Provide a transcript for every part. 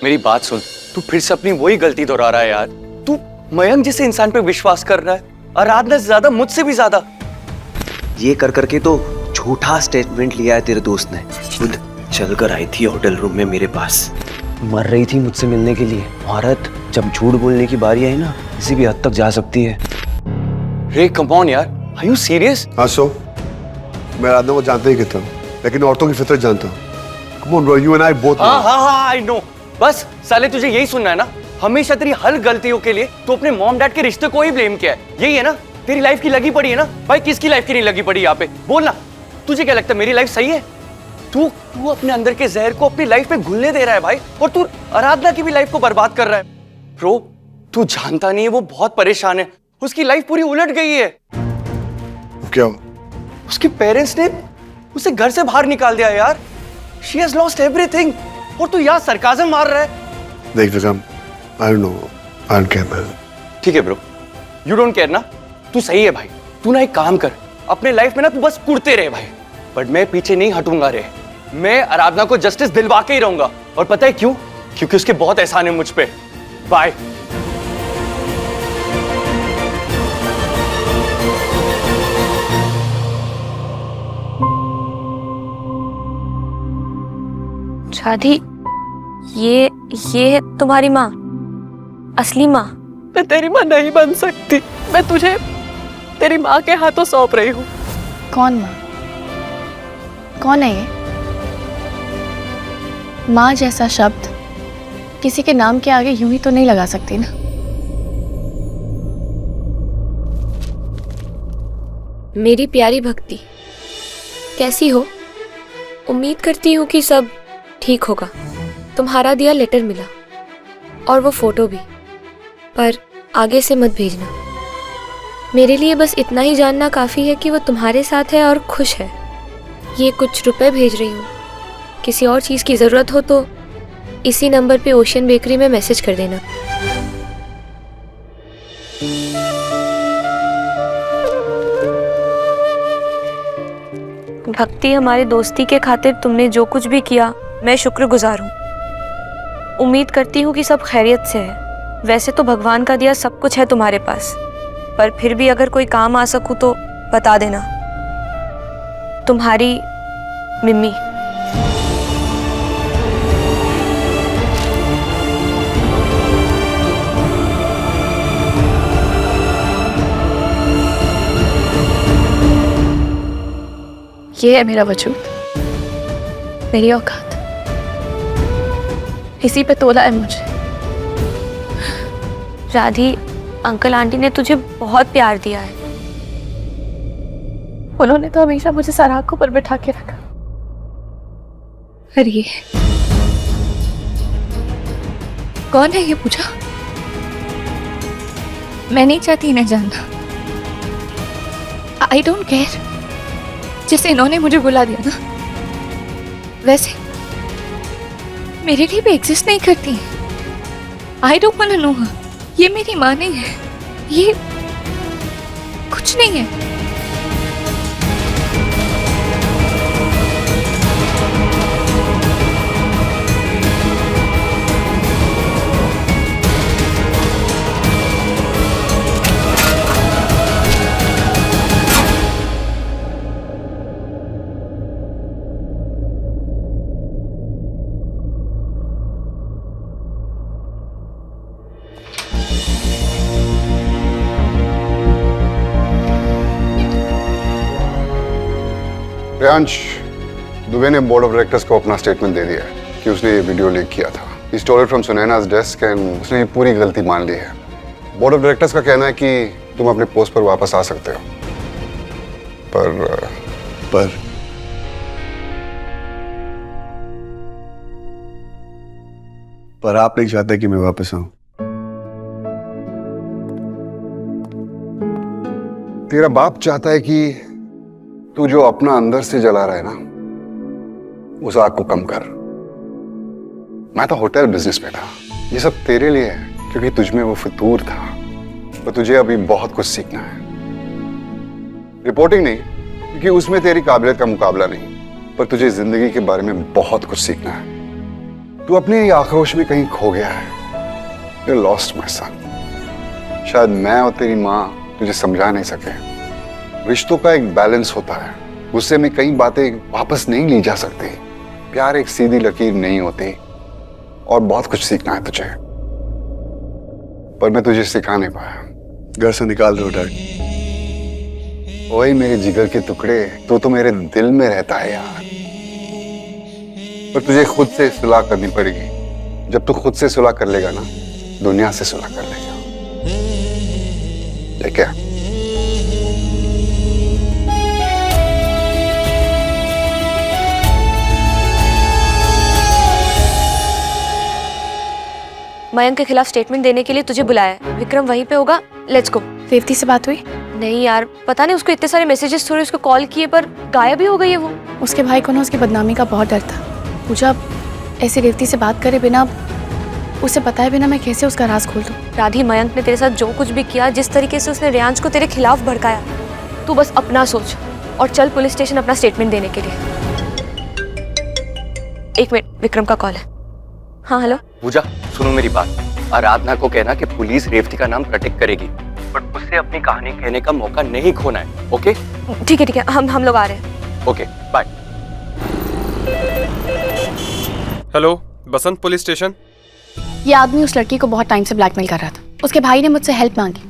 मेरी बात सुन, तू फिर से अपनी वही गलती दोहरा रहा है यार। तू मयंक जैसे इंसान पे विश्वास कर रहा है, आराधना से ज्यादा, मुझसे भी ज्यादा। ये कर करके तो झूठा स्टेटमेंट लिया है तेरे दोस्त ने। खुद चलकर आई थी होटल रूम में मेरे पास, मर रही थी मुझसे मिलने के लिए। औरत जब झूठ बोलने की बारी आई ना, किसी भी हद तक जा सकती है। रे कम ऑन यार, आर यू सीरियस? हाँ सो मैं आराधना को जानता ही कितना, लेकिन औरतों की फितरत जानता हूँ। Come on bro, you and I both know. हाँ आई नो। बस साले तुझे यही सुनना है ना, हमेशा तेरी हर गलतियों के लिए तो अपने मॉम डैड के रिश्ते को ही ब्लेम किया है। यही है ना तेरी लाइफ की लगी पड़ी है ना? भाई किसकी लाइफ की नहीं लगी पड़ी यहाँ पे? बोल ना, तुझे क्या लगता है मेरी लाइफ सही है? तू अपने अंदर के जहर को अपनी लाइफ में घुलने दे रहा है भाई, और तू आराधना की भी लाइफ को बर्बाद कर रहा है। ब्रो तू जानता नहीं है, वो बहुत परेशान है, उसकी लाइफ पूरी उलट गई है। क्या? उसके पेरेंट्स ने उसे घर से बाहर निकाल दिया यार। She has lost everything, और तू यहाँ सरकाज़म मार रहा है। देख Vikram, I don't know, I don't care man. ठीक है ब्रो, you don't care ना? तू सही है भाई। तू ना एक काम कर, अपने लाइफ में ना तू बस कुड़ते रहे भाई, बट मैं पीछे नहीं हटूंगा रे। मैं आराधना को जस्टिस दिलवा के ही रहूंगा, और पता है क्यों? क्योंकि उसके बहुत एहसान है मुझ पे। बाय। शादी, ये है तुम्हारी माँ, असली माँ? मैं तेरी माँ नहीं बन सकती, मैं तुझे तेरी माँ के हाथों सौंप रही हूँ। कौन माँ? कौन है ये? माँ जैसा शब्द किसी के नाम के आगे यूं ही तो नहीं लगा सकती ना। मेरी प्यारी भक्ति, कैसी हो? उम्मीद करती हूँ कि सब ठीक होगा। तुम्हारा दिया लेटर मिला, और वो फोटो भी, पर आगे से मत भेजना। मेरे लिए बस इतना ही जानना काफ़ी है कि वो तुम्हारे साथ है और खुश है। ये कुछ रुपए भेज रही हूँ, किसी और चीज़ की ज़रूरत हो तो इसी नंबर पे ओशियन बेकरी में मैसेज कर देना। भक्ति, हमारी दोस्ती के खातिर तुमने जो कुछ भी किया, मैं शुक्रगुजार हूँ। उम्मीद करती हूँ कि सब खैरियत से है। वैसे तो भगवान का दिया सब कुछ है तुम्हारे पास, पर फिर भी अगर कोई काम आ सकूँ तो बता देना। तुम्हारी मिम्मी। ये है मेरा वजूद, मेरी औकात, इसी पे तोला है मुझे। राधी, अंकल आंटी ने तुझे बहुत प्यार दिया है। उन्होंने तो हमेशा मुझे सराखों पर बैठा के रखा। और ये कौन है ये पूछा? मैं नहीं चाहती इन्हें जानना। आई डोंट केयर, जैसे इन्होंने मुझे बुला दिया ना, वैसे मेरे लिए भी एग्जिस्ट नहीं करती। I don't want to know her. ये मेरी माँ नहीं है, ये कुछ नहीं है। प्रियांश, दुबे ने बोर्ड ऑफ डायरेक्टर्स को अपना स्टेटमेंट दे दिया है कि उसने ये वीडियो लीक किया था। He stole it from सुनैना's desk and उसने ये पूरी गलती मान ली है। बोर्ड ऑफ डायरेक्टर्स का कहना है कि तुम अपने पोस्ट पर वापस आ सकते हो, पर आप नहीं चाहते कि मैं वापस आऊं। तेरा बाप चाहता है कि तू जो अपना अंदर से जला रहा है ना, उस आग को कम कर। मैं तो होटल बिजनेस में था, ये सब तेरे लिए है क्योंकि तुझमें वो फितूर था, पर तुझे अभी बहुत कुछ सीखना है। रिपोर्टिंग नहीं, क्योंकि उसमें तेरी काबिलियत का मुकाबला नहीं, पर तुझे जिंदगी के बारे में बहुत कुछ सीखना है। तू अपने आक्रोश में कहीं खो गया है। You're lost, my son. शायद मैं और तेरी माँ तुझे समझा नहीं सके। रिश्तों का एक बैलेंस होता है, गुस्से में कई बातें वापस नहीं ली जा सकती। प्यार एक सीधी लकीर नहीं होती और बहुत कुछ सीखना है तुझे, पर मैं तुझे सिखा नहीं पाया। घर से निकाल दो डैड। ओए मेरे जिगर के टुकड़े, तो मेरे दिल में रहता है यार, पर तुझे खुद से सुलह करनी पड़ेगी। जब तू खुद से सुलह कर लेगा ना, दुनिया से सुलह कर लेगा। ठीक है? मयंक के खिलाफ स्टेटमेंट देने के लिए तुझे बुलाया है। विक्रम वहीं पे होगा, लेट्स गो। रेवती से बात हुई? नहीं यार, पता नहीं, उसको इतने सारे मैसेजेस थोड़े उसको कॉल किए पर गायब ही हो गई है वो। उसके भाई को ना उसकी बदनामी का बहुत डर था। पूजा ऐसे रेवती से बात करे बिना, उसे बताए बिना मैं कैसे उसका राज खोल दूं? राधी, मयंक ने तेरे साथ जो कुछ भी किया, जिस तरीके से उसने रेयांश को तेरे खिलाफ भड़काया, तू बस अपना सोच और चल पुलिस स्टेशन अपना स्टेटमेंट देने के लिए। एक मिनट, विक्रम का कॉल है। हाँ हेलो। पूजा सुनो मेरी बात। आराधना को कहना कि पुलिस रेवती का नाम प्रोटेक्ट करेगी, बट उससे अपनी कहानी कहने का मौका नहीं खोना है। ओके? ठीक है, हम लोग आ रहे हैं। Okay bye. Hello, Basant police station. ये आदमी उस लड़की को बहुत टाइम से ब्लैकमेल कर रहा था। उसके भाई ने मुझसे हेल्प मांगी।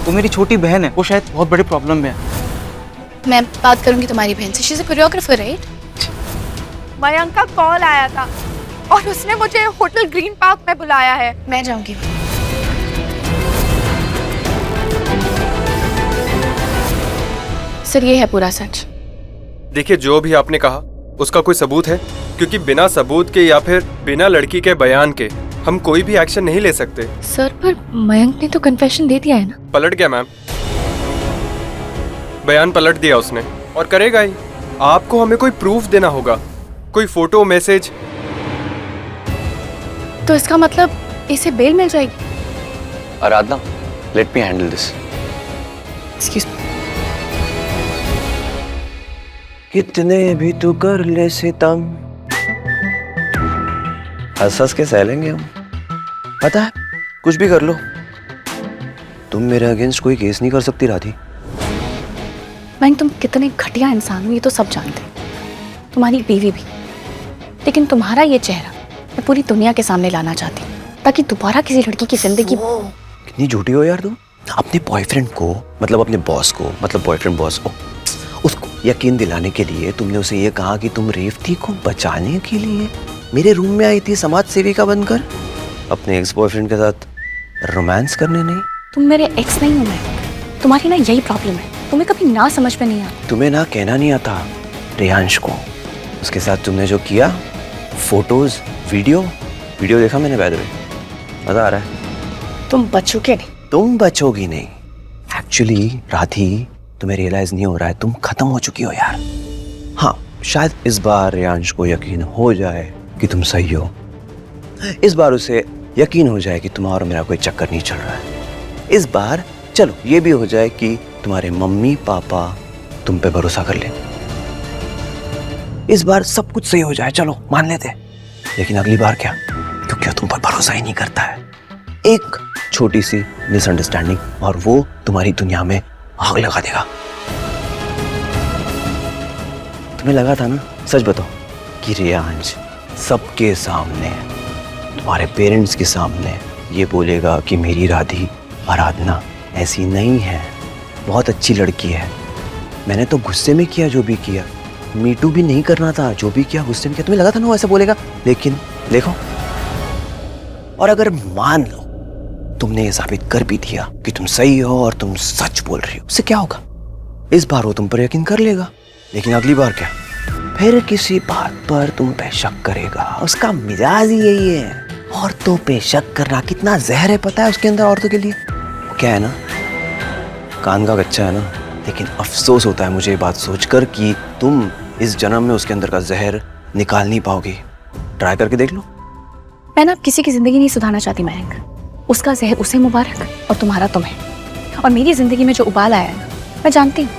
वो मेरी छोटी बहन है, वो शायद बहुत बड़े प्रॉब्लम में है। मैं बात करूंगी तुम्हारी बहन से। She is a choreographer, right? Mayank का कॉल आया था और उसने मुझे होटल ग्रीन पार्क में बुलाया है। मैं जाऊंगी। सर ये है पूरा सच। देखिए, जो भी आपने कहा उसका कोई सबूत है? क्योंकि बिना सबूत के या फिर बिना लड़की के बयान के हम कोई भी एक्शन नहीं ले सकते। सर पर मयंक ने तो कन्फेशन दे दिया है ना? पलट गया मैम, बयान पलट दिया उसने और करेगा ही। आपको हमें कोई प्रूफ देना होगा, कोई फोटो, मैसेज। तो इसका मतलब इसे बेल मिल जाएगी? Aradhana, let me handle this. Excuse me. कितने भी तू कर ले सितम, हंस हंस के सह लेंगे हम। पता है, कुछ भी कर लो, तुम मेरे अगेंस्ट कोई केस नहीं कर सकती राधी। मैं तुम कितने घटिया इंसान हो ये तो सब जानते हैं, तुम्हारी बीवी भी। लेकिन तुम्हारा ये चेहरा मैं पूरी दुनिया के सामने लाना चाहती हूँ, ताकि दोबारा किसी लड़की की जिंदगी। कितनी झूठी हो यार तुम। अपने बॉयफ्रेंड को, मतलब अपने बॉस को, मतलब बॉयफ्रेंड बॉस को, उसको यकीन दिलाने के लिए तुमने उसे ये कहा कि तुम रेवती को बचाने के लिए मेरे रूम में आई थी समाज सेविका बनकर, अपने एक्स बॉयफ्रेंड के साथ रोमांस करने नहीं। तुम मेरे एक्स नहीं हो। मैं तुम्हारी ना यही प्रॉब्लम है, तुम्हें कभी ना समझ में नहीं आता। तुम्हें ना कहना नहीं आता रेयांश को। उसके साथ तुमने जो किया, फोटोज, वीडियो देखा मैंने, बाय द वे, मजा आ रहा है। तुम बचोगे नहीं। तुम बचोगी नहीं। एक्चुअली राधी, तुम्हें रियलाइज नहीं हो रहा है, तुम खत्म हो चुकी हो यार। हाँ, शायद इस बार रेयांश को यकीन हो जाए कि तुम सही हो। इस बार उसे यकीन हो जाए कि तुम्हारा और मेरा कोई चक्कर नहीं चल रहा है। इस बार चलो ये भी हो जाए कि तुम्हारे मम्मी पापा तुम पे भरोसा कर ले। इस बार सब कुछ सही हो जाए, चलो मान लेते। लेकिन अगली बार क्या? क्योंकि वो तुम पर भरोसा ही नहीं करता है। एक छोटी सी मिसअंडरस्टैंडिंग और वो तुम्हारी दुनिया में आग लगा देगा। तुम्हें लगा था ना, सच बताओ, कि रेयांश सबके सामने, तुम्हारे पेरेंट्स के सामने ये बोलेगा कि मेरी राधी, आराधना ऐसी नहीं है, बहुत अच्छी लड़की है। मैंने तो गुस्से में किया जो भी किया, मीटू भी नहीं करना था, जो भी किया गुस्से में किया। तुम्हें लगा था ना वो ऐसा बोलेगा, लेकिन देखो। और अगर मान लो तुमने ये साबित कर भी दिया कि तुम सही हो और तुम सच बोल रही हो, उससे क्या होगा? इस बार वो तुम पर यकीन कर लेगा, लेकिन अगली बार क्या? फिर किसी बात पर तुम पे शक करेगा। उसका मिजाज ही यही है, औरतों पे शक करना। कितना जहर है पता है उसके अंदर औरतों के लिए। वो क्या है ना, कान का कच्चा है ना, लेकिन अफसोस होता है मुझे ये बात सोचकर कि तुम इस जन्म में उसके अंदर का जहर निकाल नहीं पाओगी। ट्राई करके देख लो। मैं ना किसी की जिंदगी नहीं सुधारना चाहती मयंक। उसका जहर उसे मुबारक और तुम्हारा तुम्हें। और मेरी जिंदगी में जो उबाल आया है, मैं जानती हूँ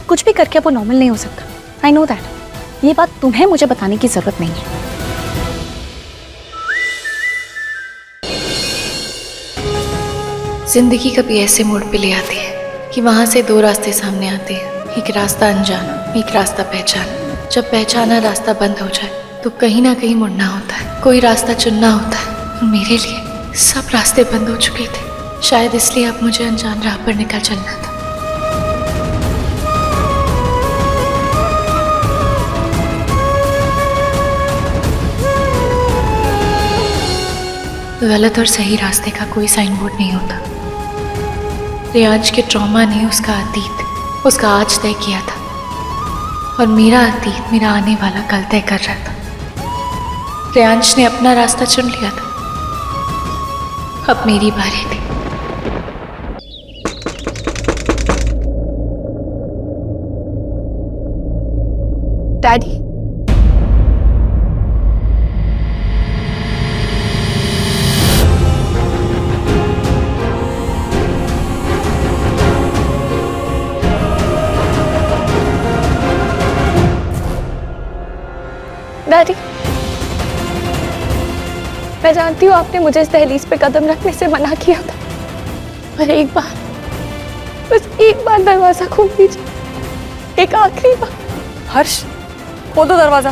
कुछ भी करके अब वो नॉर्मल नहीं हो सकता। I know that. ये बात तुम्हें मुझे बताने की जरूरत नहीं है। जिंदगी कभी ऐसे मोड़ पे ले आती है कि वहां से दो रास्ते सामने आते हैं, एक रास्ता अनजाना, एक रास्ता पहचाना। जब पहचाना रास्ता बंद हो जाए तो कहीं ना कहीं मुड़ना होता है, कोई रास्ता चुनना होता है। मेरे लिए सब रास्ते बंद हो चुके थे, शायद इसलिए अब मुझे अनजान राह पर निकल चलना था। गलत और सही रास्ते का कोई साइन बोर्ड नहीं होता। रियांश के ट्रॉमा ने उसका अतीत, उसका आज तय किया था, और मेरा अतीत मेरा आने वाला कल तय कर रहा था। रियांश ने अपना रास्ता चुन लिया था, अब मेरी बारी थी। डैडी, डैडी, मैं जानती हूँ आपने मुझे इस दहलीज पे कदम रखने से मना किया था, पर एक बार, बस एक बार दरवाजा खोल दीजिए, एक आखिरी बार। हर्ष, खोल दो दरवाजा।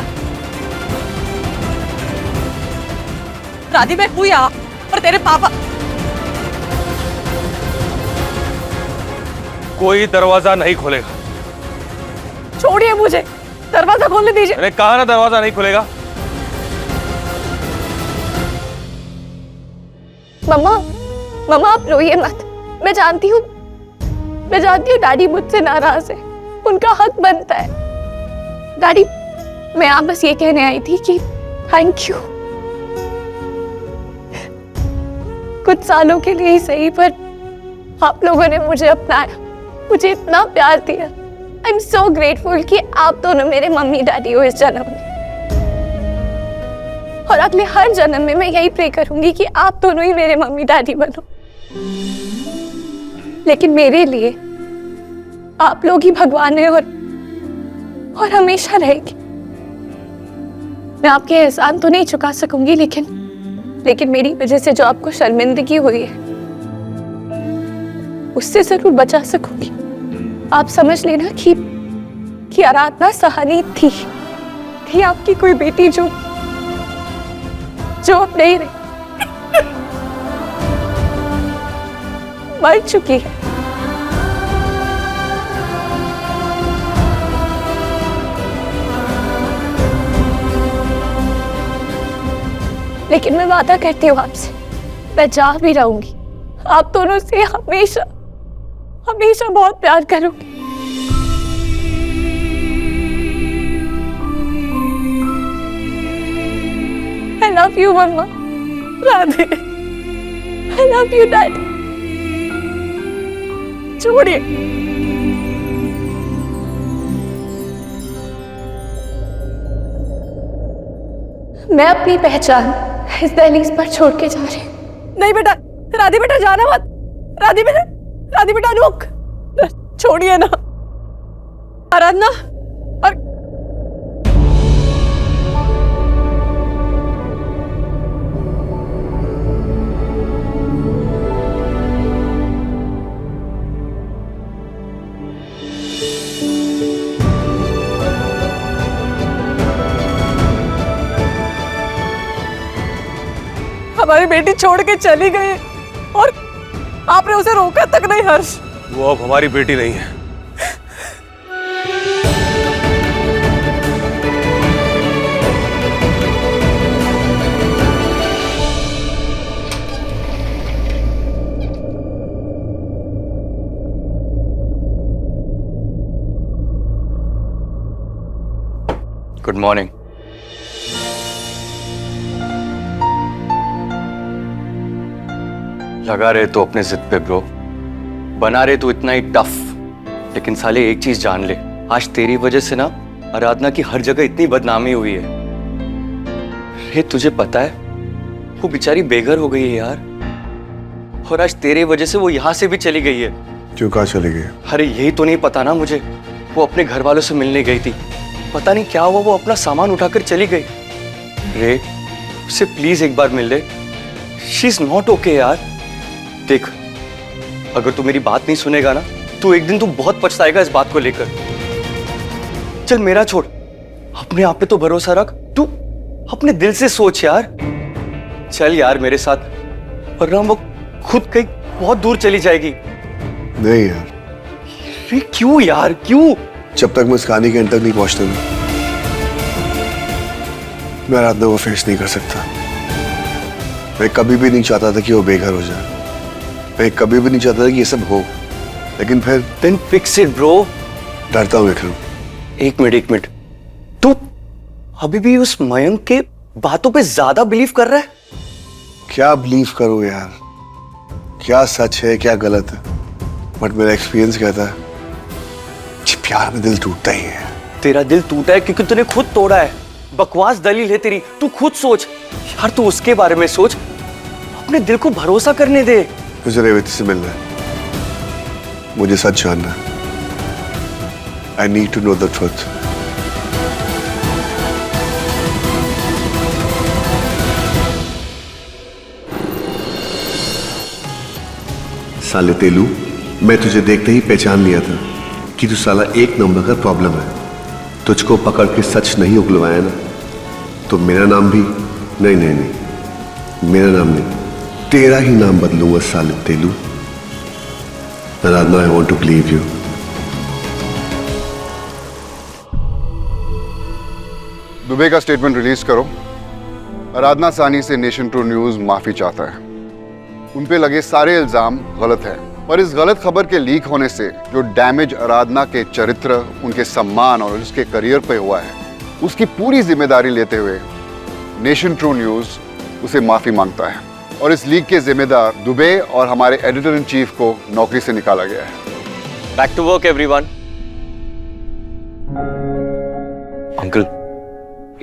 राधी, मैं हूँ यहाँ, पर तेरे पापा। कोई दरवाजा नहीं खोलेगा। छोड़िए मुझे, दरवाजा खोलने दीजिए। मैंने कहा ना दरवाजा नहीं खुलेगा। मम्मा, मम्मा आप रोइए मत। मैं जानती हूँ डैडी मुझसे नाराज है, उनका हक बनता है। डैडी, मैं आप बस ये कहने आई थी कि थैंक यू। कुछ सालों के लिए ही सही, पर आप लोगों ने मुझे अपनाया, मुझे इतना प्यार दिया। आई एम सो ग्रेटफुल कि आप दोनों मेरे मम्मी डैडी हो इस जन्म में, और अगले हर जन्म में मैं यही प्रे करूंगी कि आप दोनों ही मेरे मम्मी डैडी बनो। लेकिन मेरे लिए आप लोग ही भगवान है, और हमेशा रहेगी। मैं आपके एहसान तो नहीं चुका सकूंगी, लेकिन मेरी वजह से जो आपको शर्मिंदगी हुई है उससे जरूर बचा सकूंगी। आप समझ लेना कि आराधना सहानी थी आपकी कोई बेटी जो अब नहीं रही, मर चुकी है। लेकिन मैं वादा करती हूँ आपसे, मैं जहाँ भी रहूंगी आप दोनों से हमेशा हमेशा बहुत प्यार करूंगी। I love you, mama, Radhe. I love you, daddy. छोड़िए। मैं अपनी पहचान इस दहलीज पर छोड़ के जा रही हूँ। नहीं बेटा, राधी बेटा जाना मत। राधी बेटा रुक, छोड़िए ना। आराधना, हमारी बेटी छोड़ के चली गई और आपने उसे रोका तक नहीं। हर्ष, वो अब हमारी बेटी नहीं है। Good morning. लगा रहे तो अपने जिद पे ब्रो, बना रहे तो इतना ही टफ, लेकिन साले एक चीज जान ले, आज तेरी वजह से ना आराधना की हर जगह इतनी बदनामी हुई है। रे तुझे पता है वो बेचारी बेघर हो गई है यार, और आज तेरे वजह से वो यहाँ से भी चली गई है। क्यों, कहाँ चली गई? अरे यही तो नहीं पता ना मुझे। वो अपने घर वालों से मिलने गई थी, पता नहीं क्या हुआ, वो अपना सामान उठाकर चली गई। रे उससे प्लीज एक बार मिल ले, शी इज नॉट ओके यार। देख अगर तू मेरी बात नहीं सुनेगा ना तो एक दिन तू बहुत पछताएगा इस बात को लेकर। चल मेरा छोड़, अपने आप पे तो भरोसा रख। तू अपने दिल से सोच यार। चल यार मेरे साथ, वरना वो खुद कहीं बहुत दूर चली जाएगी। नहीं यार, अरे क्यों यार, क्यों? जब तक मैं इस कहानी के एंड तक नहीं पहुंचता ना, मैं आराधना को फेस नहीं कर सकता। मैं कभी भी नहीं चाहता था कि वो बेघर हो जाए। मैं कभी भी नहीं चाहता था कि ये सब हो, लेकिन फिर देन फिक्स इट ब्रो। डरता हूँ विक्रम। एक मिनट, तू अभी भी उस मयंक के बातों पे ज्यादा बिलीव कर रहा है? क्या बिलीव करूं यार, क्या सच है क्या गलत है, बट मेरा एक्सपीरियंस कहता है कि प्यार में दिल टूटता ही है। तेरा दिल टूटा है क्योंकि तूने खुद तोड़ा है। बकवास दलील है तेरी, तू खुद सोच यार, तू उसके बारे में सोच, अपने दिल को भरोसा करने दे। मुझे रेवती से मिलना है, मुझे सच जानना है। I need to know the truth. साले तेलू, मैं तुझे देखते ही पहचान लिया था कि तू साला एक नंबर का प्रॉब्लम है। तुझको पकड़ के सच नहीं उगलवाया ना तो मेरा नाम भी नहीं, मेरा नाम नहीं, तेरा ही नाम बदलूंगा साले तेलू। Aradhana, I want to believe you. Dubey का स्टेटमेंट रिलीज करो। आराधना सानी से नेशन ट्रू न्यूज माफी चाहता है। उन पे लगे सारे इल्जाम गलत हैं, और इस गलत खबर के लीक होने से जो डैमेज आराधना के चरित्र, उनके सम्मान और उसके करियर पे हुआ है, उसकी पूरी जिम्मेदारी लेते हुए नेशन ट्रू न्यूज उसे माफी मांगता है। और इस लीक के जिम्मेदार दुबे और हमारे एडिटर इन चीफ को नौकरी से निकाला गया है। Back to work everyone. Uncle,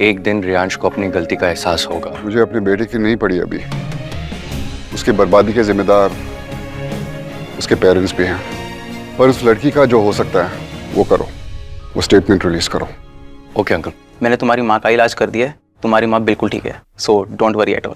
एक दिन रियांश को अपनी गलती का एहसास होगा। मुझे अपने बेटे की नहीं पड़ी अभी। उसके बर्बादी के जिम्मेदार उसके पेरेंट्स भी हैं, पर उस लड़की का जो हो सकता है वो करो, वो स्टेटमेंट रिलीज करो। Okay uncle. मैंने तुम्हारी माँ का इलाज कर दिया है, तुम्हारी माँ बिल्कुल ठीक है, so don't worry at all.